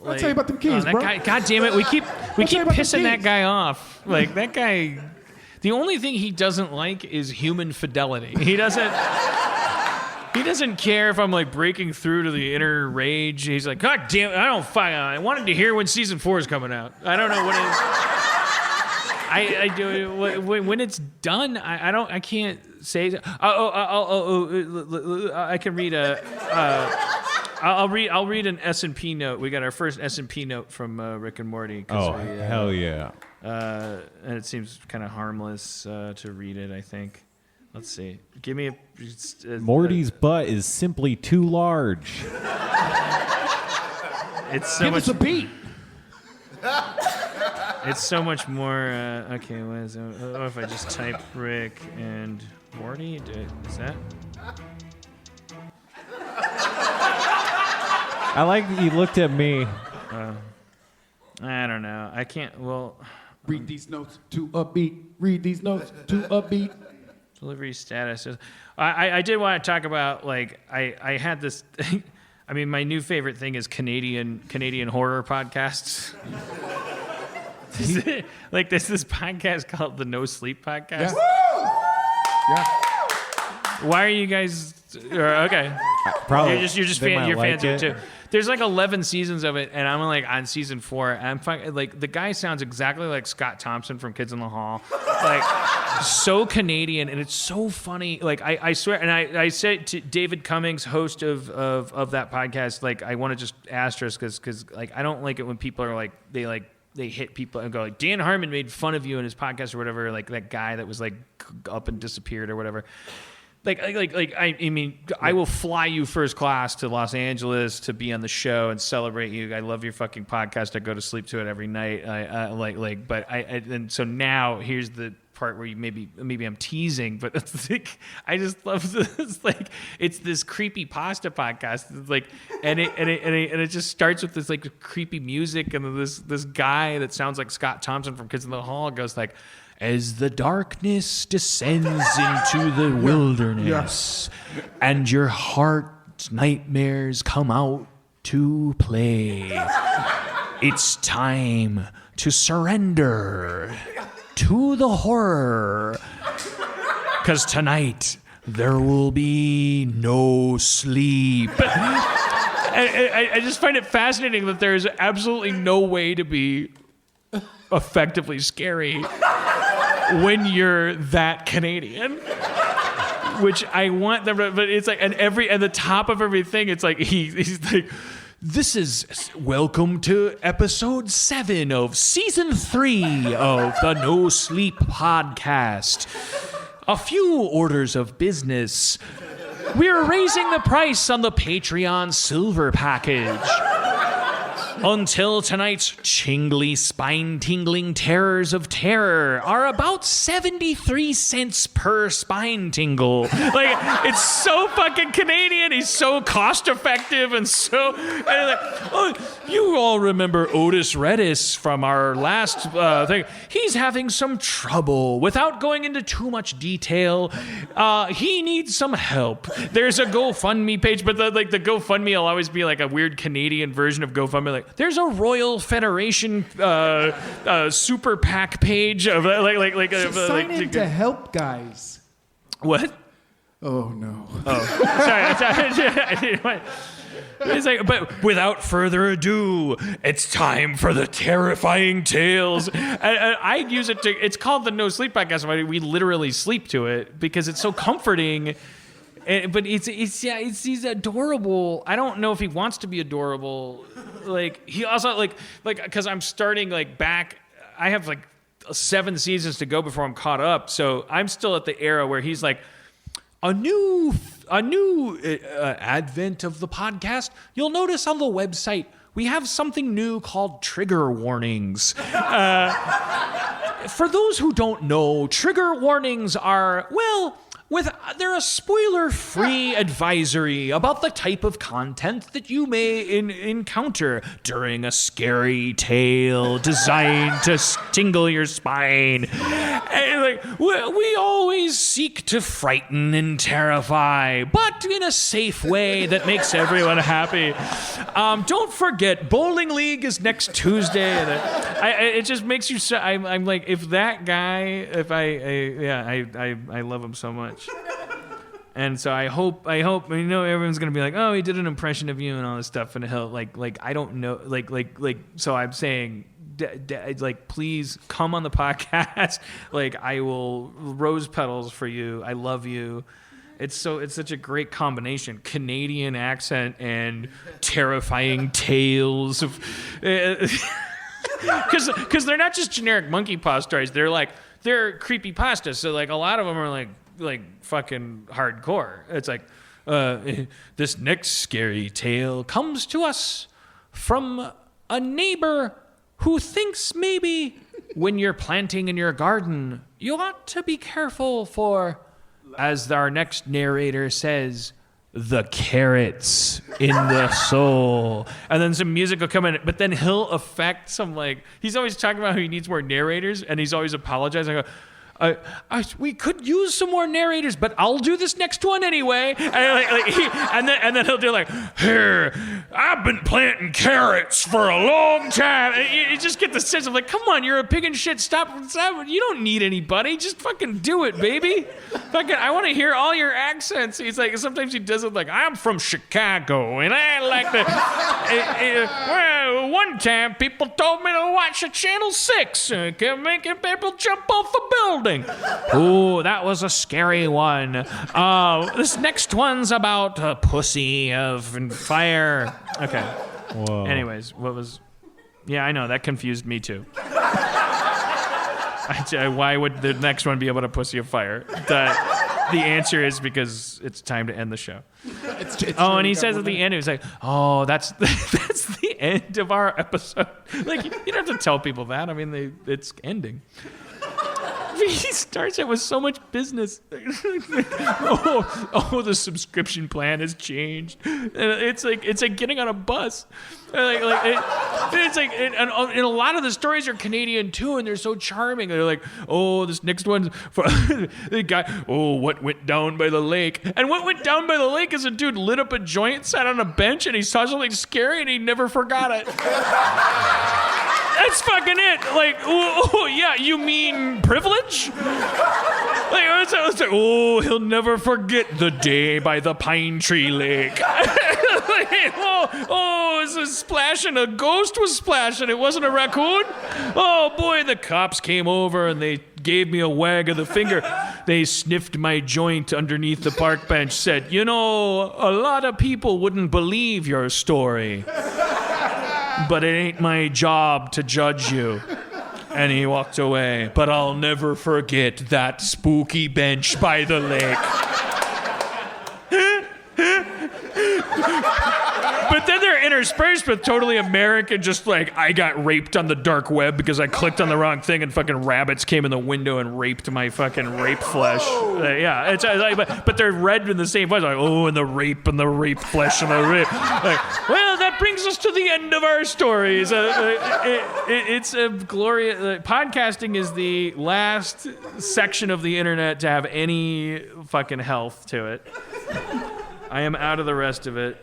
I'll tell you about them keys, that bro. guy, God damn it, we keep pissing that guy off. Like that guy. The only thing he doesn't like is human fidelity. He doesn't care if I'm like breaking through to the inner rage. He's like, God damn it, I wanted to hear when season 4 is coming out. I don't know what it is. I do when it's done. I can't say. I can read I'll read an S&P note. We got our first S&P note from Rick and Morty. Hell yeah. And it seems kind of harmless to read it, I think. Let's see. Give me a Morty's butt is simply too large. It's so Give much. us a beat. It's so much more. Okay, what is it? Oh, if I just type Rick and Morty, is that? I like that you looked at me. I don't know. I can't. Well, Read these notes to a beat. Read these notes to a beat. delivery status. I did want to talk about like I had this. I mean, my new favorite thing is Canadian horror podcasts. Like there's this podcast called the No Sleep Podcast. Yeah. Why are you guys okay? Probably. You're just they might you're like fans of it it. too. There's like 11 seasons of it, and I'm like on season 4. And I'm like the guy sounds exactly like Scott Thompson from Kids in the Hall, like so Canadian, and it's so funny. Like I swear, and I said to David Cummings, host of that podcast, like I want to just asterisk because like I don't like it when people are like they hit people and go like Dan Harmon made fun of you in his podcast or whatever, like that guy that was like up and disappeared or whatever. I mean, I will fly you first class to Los Angeles to be on the show and celebrate you. I love your fucking podcast. I go to sleep to it every night. And so now here's the part where you maybe I'm teasing, but it's like I just love this. Like it's this creepy pasta podcast. It's like and it just starts with this like creepy music and then this guy that sounds like Scott Thompson from Kids in the Hall goes like, as the darkness descends into the wilderness and your heart's nightmares come out to play, it's time to surrender to the horror. 'Cause tonight there will be no sleep. I just find it fascinating that there's absolutely no way to be effectively scary when you're that Canadian, which I want them to, but it's like, and the top of everything, it's like, he's like, this is welcome to episode 7 of season 3 of the No Sleep Podcast. A few orders of business. We're raising the price on the Patreon Silver package. Until tonight's chingly, spine-tingling terrors of terror are about 73 cents per spine tingle. Like, it's so fucking Canadian. He's so cost-effective and so... And like, oh, you all remember Otis Redis from our last thing. He's having some trouble. Without going into too much detail, he needs some help. There's a GoFundMe page, but the GoFundMe will always be like a weird Canadian version of GoFundMe. Like, there's a Royal Federation super PAC page of Sign in to help, guys. What? Oh no. Sorry. It's like, but without further ado, it's time for the terrifying tales. And I use it to. It's called the No Sleep Podcast. We literally sleep to it because it's so comforting. But he's adorable. I don't know if he wants to be adorable. Like he also like because I'm starting like back. I have like 7 seasons to go before I'm caught up. So I'm still at the era where he's like a new advent of the podcast. You'll notice on the website we have something new called trigger warnings. For those who don't know, trigger warnings are they're a spoiler-free advisory about the type of content that you may encounter during a scary tale designed to tingle your spine. And like, we always seek to frighten and terrify, but in a safe way that makes everyone happy. Don't forget, Bowling League is next Tuesday. And it just makes you so. I'm like, if that guy, I love him so much. And so I hope, everyone's gonna be like, oh, he did an impression of you and all this stuff, and he'll like, I don't know, so I'm saying, like, please come on the podcast. Like, I will rose petals for you. I love you. It's such a great combination, Canadian accent and terrifying tales of, because they're not just generic monkey paw stories. They're creepy pastas. So like a lot of them are like fucking hardcore. It's like, this next scary tale comes to us from a neighbor who thinks maybe when you're planting in your garden, you ought to be careful for, as our next narrator says, the carrots in the soul. And then some music will come in, but then he'll affect some, like, he's always talking about how he needs more narrators, and he's always apologizing. We could use some more narrators, but I'll do this next one anyway. And then he'll do like, here, I've been planting carrots for a long time. And you just get the sense of like, come on, you're a pig in shit. Stop. You don't need anybody. Just fucking do it, baby. I want to hear all your accents. He's like, sometimes he does it like, I'm from Chicago, and I like the. Well, one time people told me to watch a Channel 6, making people jump off the building. Ooh, that was a scary one. This next one's about a pussy of fire. Okay. Whoa. Anyways, yeah, I know, that confused me too. Why would the next one be about a pussy of fire? The answer is because it's time to end the show. And he says at the end, he's like, oh, that's the end of our episode. Like, you don't have to tell people that. I mean, it's ending. He starts it with so much business. The subscription plan has changed. It's like getting on a bus. And a lot of the stories are Canadian too, and they're so charming. They're like, oh, this next one's for the guy. Oh, what went down by the lake? And what went down by the lake is a dude lit up a joint, sat on a bench, and he saw something scary, and he never forgot it. That's fucking it. Like, oh yeah, you mean privilege? Like, it's like, oh, he'll never forget the day by the Pine Tree Lake. It was a splashing. A ghost was splashing. It wasn't a raccoon. Oh boy, the cops came over and they gave me a wag of the finger. They sniffed my joint underneath the park bench, said, you know, a lot of people wouldn't believe your story. But it ain't my job to judge you. And he walked away. But I'll never forget that spooky bench by the lake. But then they're interspersed with totally American, just like, I got raped on the dark web because I clicked on the wrong thing and fucking rabbits came in the window and raped my fucking rape flesh. Yeah, it's like, but they're read in the same place. Like, oh, and the rape flesh and the rape. Like, well, that brings us to the end of our stories. It's a glorious. Podcasting is the last section of the internet to have any fucking health to it. I am out of the rest of it.